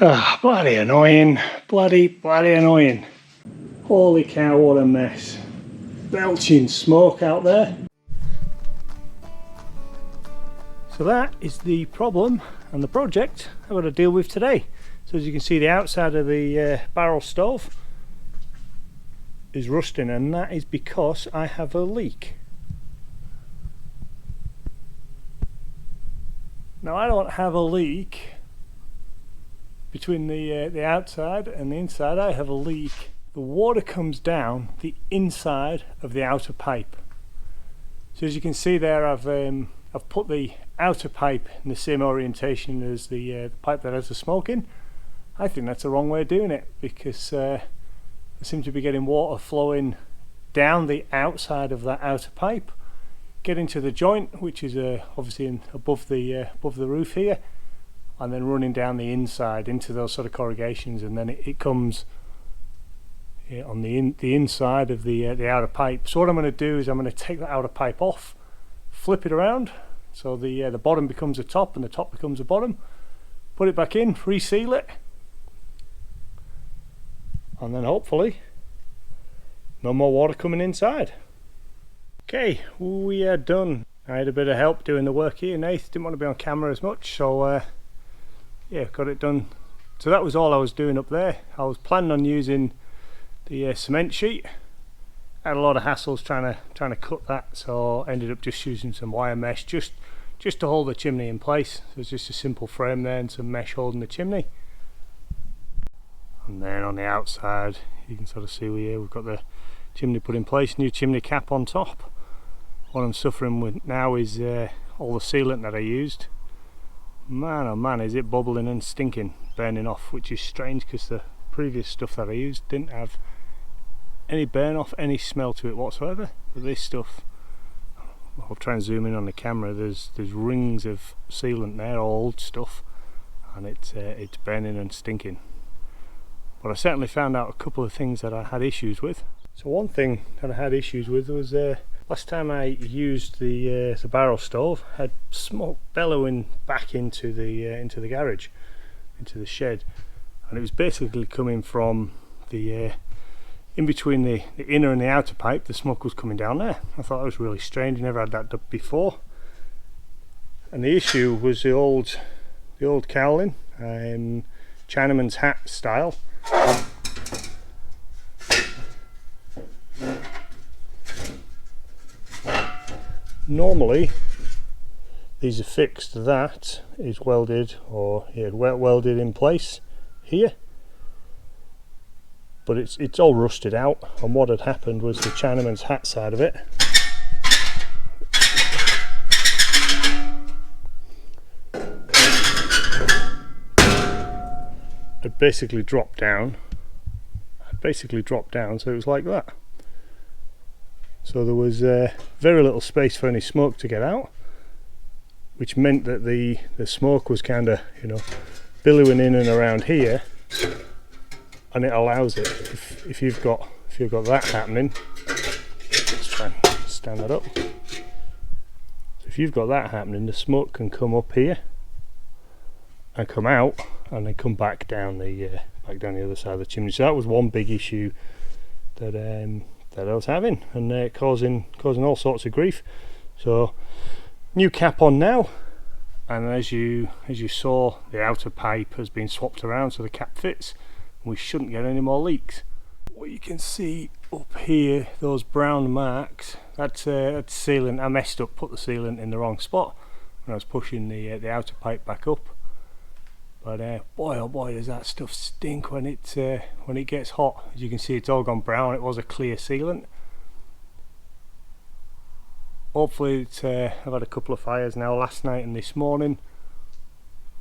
Ah, bloody annoying. Bloody annoying. Holy cow, what a mess. Belching smoke out there. So that is the problem and the project I've got to deal with today. So as you can see, the outside of the barrel stove is rusting, and that is because I have a leak. Now I don't have a leak between the outside and the inside. I have a leak. The water comes down the inside of the outer pipe. So as you can see there, I've put the outer pipe in the same orientation as the pipe that has the smoke in. I think that's the wrong way of doing it, because I seem to be getting water flowing down the outside of that outer pipe, getting to the joint, which is obviously above the roof here, and then running down the inside into those sort of corrugations, and then it comes on the inside of the outer pipe. So what I'm going to do is I'm going to take that outer pipe off, flip it around, so the bottom becomes a top and the top becomes a bottom, put it back in, reseal it, and then hopefully no more water coming inside. Okay, we are done. I had a bit of help doing the work here. Nath didn't want to be on camera as much, so yeah, got it done. So that was all I was doing up there. I was planning on using the cement sheet. I had a lot of hassles trying to cut that, so I ended up just using some wire mesh just to hold the chimney in place. So it's just a simple frame there and some mesh holding the chimney. And then on the outside, you can sort of see we've got the chimney put in place, new chimney cap on top. What I'm suffering with now is all the sealant that I used. Man oh man, is it bubbling and stinking, burning off, which is strange because the previous stuff that I used didn't have any burn off, any smell to it whatsoever. But this stuff, I'll try and zoom in on the camera, there's rings of sealant there, old stuff, and it's burning and stinking. But I certainly found out a couple of things that I had issues with. So one thing that I had issues with was last time I used the barrel stove, I had smoke bellowing back into the garage, into the shed, and it was basically coming from the in between the inner and the outer pipe. The smoke was coming down there. I thought that was really strange. Never had that done before. And the issue was the old cowling, Chinaman's hat style. Normally these are fixed, that is welded, or welded in place here, but it's all rusted out, and what had happened was the Chinaman's hat side of it had basically dropped down, so it was like that. So there was very little space for any smoke to get out, which meant that the smoke was kind of, billowing in and around here, and it allows it. If you've got that happening, let's try and stand that up. So if you've got that happening, the smoke can come up here and come out, and then come back down the other side of the chimney. So that was one big issue that I was having, and causing all sorts of grief. So new cap on now, and as you saw, the outer pipe has been swapped around so the cap fits. We shouldn't get any more leaks. What you can see up here, those brown marks, that's sealant. I messed up, put the sealant in the wrong spot when I was pushing the outer pipe back up. But boy oh boy, does that stuff stink when it gets hot. As you can see, it's all gone brown. It was a clear sealant. Hopefully I've had a couple of fires now, last night and this morning,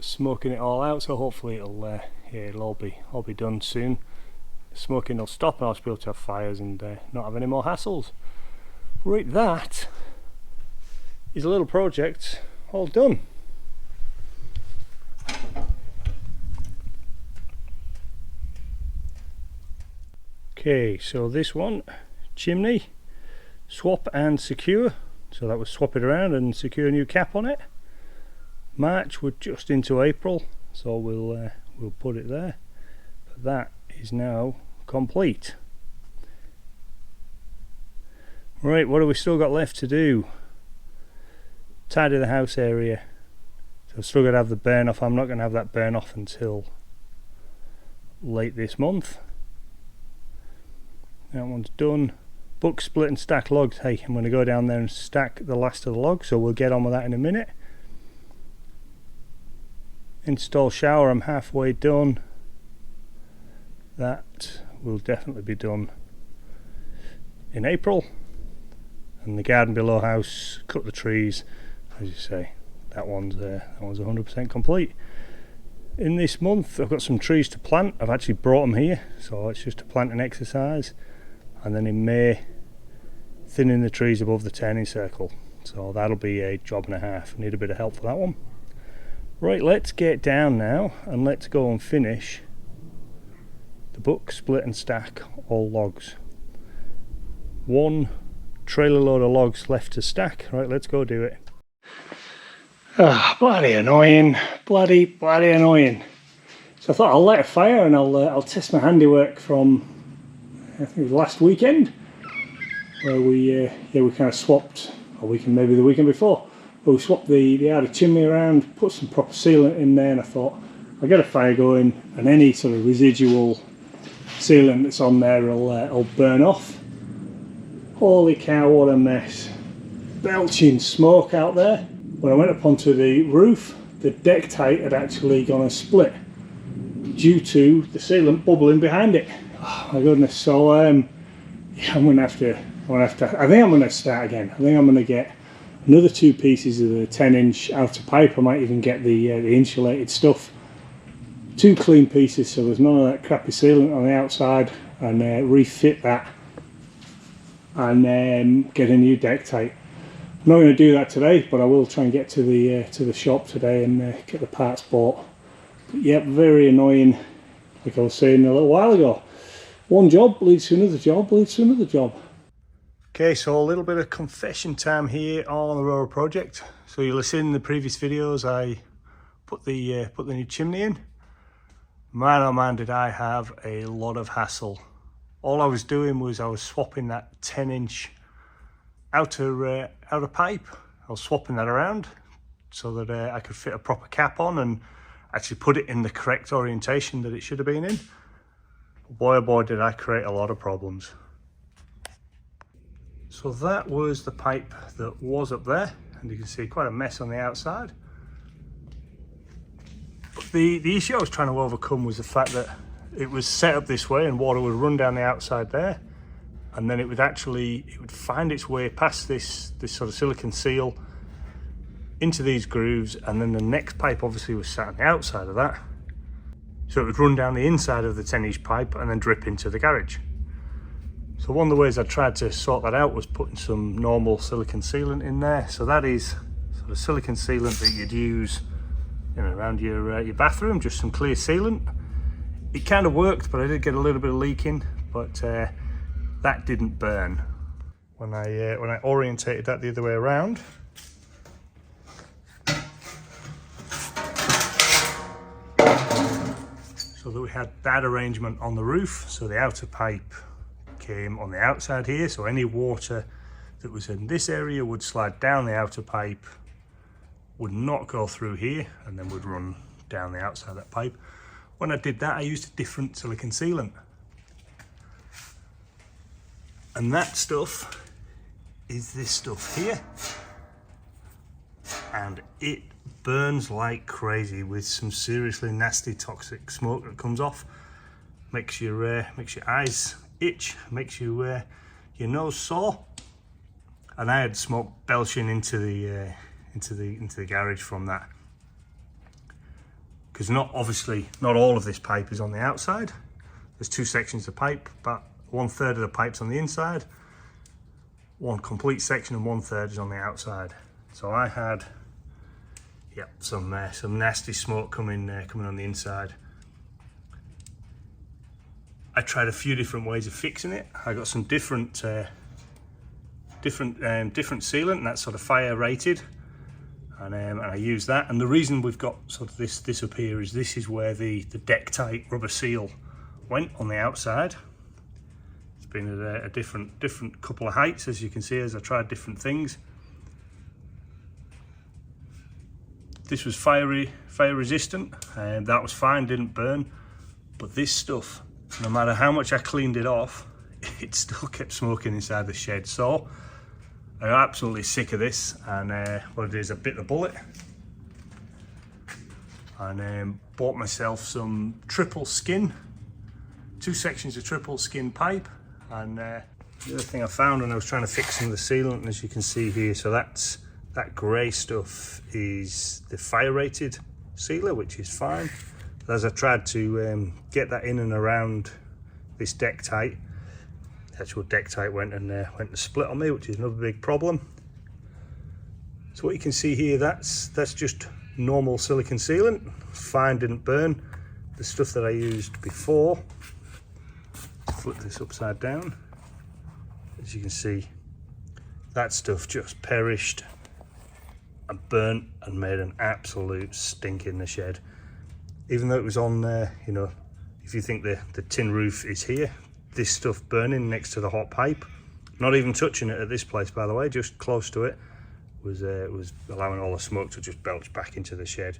smoking it all out, so hopefully it'll all be done soon. The smoking will stop and I'll be able to have fires and not have any more hassles. Right, that is a little project all done. Okay, so this one, chimney, swap and secure. So that was swap it around and secure a new cap on it. March, we're just into April, so we'll we'll put it there. But that is now complete. Right, what have we still got left to do? Tidy the house area. So I've still got to have the burn off. I'm not going to have that burn off until late this month. That one's done. Book, split and stack logs. Hey, I'm going to go down there and stack the last of the logs, so we'll get on with that in a minute. Install shower, I'm halfway done. That will definitely be done in April. And the garden below house, cut the trees, as you say, that one's 100% complete. In this month I've got some trees to plant. I've actually brought them here, so it's just a planting exercise. And then in May, thinning the trees above the turning circle. So that'll be a job and a half. I need a bit of help for that one. Right, let's get down now and let's go and finish the book, split and stack all logs. One trailer load of logs left to stack. Right, let's go do it. Ah, bloody annoying, bloody annoying. So I thought I'll light a fire and I'll test my handiwork from, I think it was last weekend, where we kind of swapped, or maybe the weekend before, where we swapped the outer chimney around, put some proper sealant in there, and I thought I'll get a fire going and any sort of residual sealant that's on there will burn off. Holy cow, what a mess. Belching smoke out there. When I went up onto the roof, the deck tight had actually gone a split due to the sealant bubbling behind it. Oh my goodness. So yeah, I'm gonna have to I think I'm gonna start again. I think I'm gonna get another 2 pieces of the 10-inch outer pipe. I might even get the insulated stuff. 2 clean pieces so there's none of that crappy sealant on the outside, and refit that and get a new deck tight. I'm not going to do that today, but I will try and get to the shop today and get the parts bought. But yep, very annoying, like I was saying a little while ago. One job leads to another job, leads to another job. Okay, so a little bit of confession time here on the Aurora project. So you'll have seen in the previous videos I put the new chimney in. Man oh man, did I have a lot of hassle. All I was doing was I was swapping that 10-inch outer pipe. I was swapping that around so that I could fit a proper cap on and actually put it in the correct orientation that it should have been in. Boy oh boy, did I create a lot of problems. So that was the pipe that was up there, and you can see quite a mess on the outside. But the issue I was trying to overcome was the fact that it was set up this way and water would run down the outside there, and then it would find its way past this sort of silicone seal into these grooves, and then the next pipe obviously was sat on the outside of that, so it would run down the inside of the 10-inch pipe and then drip into the garage. So one of the ways I tried to sort that out was putting some normal silicone sealant in there. So that is sort of silicone sealant that you'd use, you know, around your bathroom, just some clear sealant. It kind of worked, but I did get a little bit of leaking, but that didn't burn. When I orientated that the other way around, so that we had that arrangement on the roof, so the outer pipe came on the outside here, so any water that was in this area would slide down the outer pipe, would not go through here, and then would run down the outside of that pipe. When I did that, I used a different silicone sealant, and that stuff is this stuff here, and it burns like crazy with some seriously nasty toxic smoke that comes off. Makes your eyes itch, makes your nose sore, and I had smoke belching into the garage from that. Because not all of this pipe is on the outside. There's 2 sections of pipe, about 1/3 of the pipe's on the inside, one complete section, and 1/3 is on the outside. So I had some nasty smoke coming on the inside. I tried a few different ways of fixing it. I got some different sealant, and that's sort of fire rated, and I used that. And the reason we've got sort of this up here is this is where the deck tight rubber seal went on the outside. It's been at a different couple of heights, as you can see, as I tried different things. This was fire resistant, and that was fine, didn't burn. But this stuff, no matter how much I cleaned it off, it still kept smoking inside the shed. So I'm absolutely sick of this, and what it is, I bit the bullet and bought myself some triple skin, 2 sections of triple skin pipe. And the other thing I found when I was trying to fix some of the sealant, and as you can see here, so that grey stuff is the fire rated sealer, which is fine. But as I tried to get that in and around this deck tight, the actual deck tight went and split on me, which is another big problem. So what you can see here, that's just normal silicone sealant. Fine, didn't burn. The stuff that I used before, flip this upside down, as you can see, that stuff just perished and burnt and made an absolute stink in the shed. Even though it was on there, you know, if you think the tin roof is here, this stuff burning next to the hot pipe, not even touching it at this place, by the way, just close to it, was allowing all the smoke to just belch back into the shed.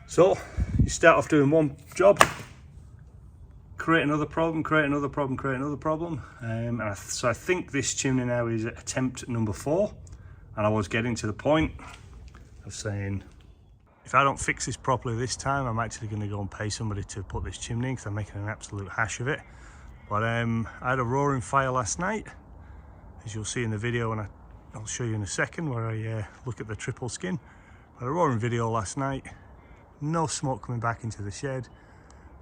So you start off doing one job, create another problem, create another problem, create another problem, so I think this chimney now is attempt number 4, and I was getting to the point of saying, if I don't fix this properly this time, I'm actually going to go and pay somebody to put this chimney in, because I'm making an absolute hash of it. But I had a roaring fire last night, as you'll see in the video, and I'll show you in a second where I look at the triple skin. I had a roaring video last night, no smoke coming back into the shed,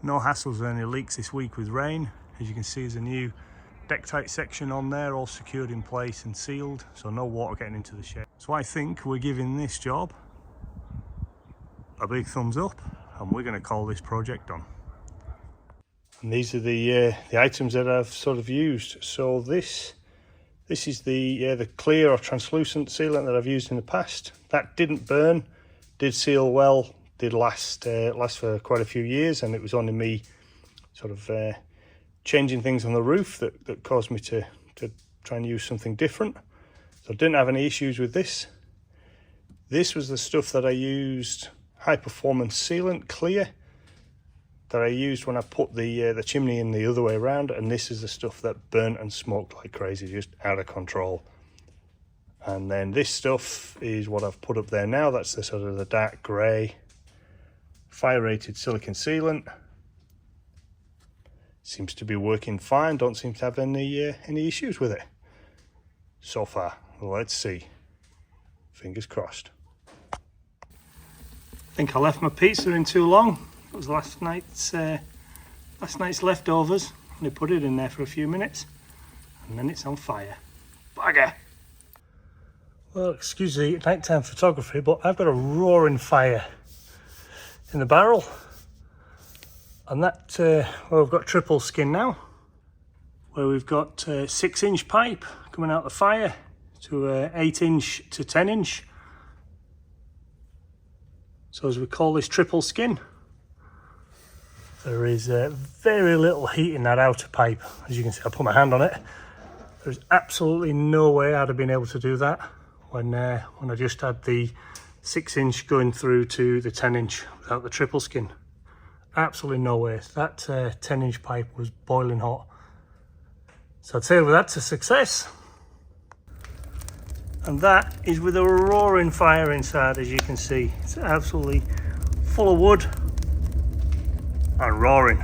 no hassles or any leaks this week with rain. As you can see, there's a new deck tight section on there, all secured in place and sealed, so no water getting into the shed. So I think we're giving this job a big thumbs up, and we're going to call this project done. And these are the items that I've sort of used. So this is the clear or translucent sealant that I've used in the past. That didn't burn, did seal well, did last for quite a few years, and it was only me sort of changing things on the roof that caused me to try and use something different. So I didn't have any issues with this. This was the stuff that I used, high performance sealant, clear, that I used when I put the chimney in the other way around, and this is the stuff that burnt and smoked like crazy, just out of control. And then this stuff is what I've put up there now. That's the sort of the dark grey fire rated silicone sealant. Seems to be working fine, don't seem to have any issues with it so far. Well, let's see, fingers crossed. I think I left my pizza in too long. It was last night's leftovers. They put it in there for a few minutes, and then it's on fire. Bugger! Well, excuse the nighttime photography, but I've got a roaring fire in the barrel, and that well, we've got triple skin now, where we've got 6-inch pipe coming out the fire to 8-inch to 10-inch. So as we call this triple skin, there is very little heat in that outer pipe. As you can see, I put my hand on it. There's absolutely no way I'd have been able to do that when I just had the 6-inch going through to the 10-inch without the triple skin. Absolutely no way. That 10-inch pipe was boiling hot. So I'd say that's a success. And that is with a roaring fire inside, as you can see. It's absolutely full of wood and roaring.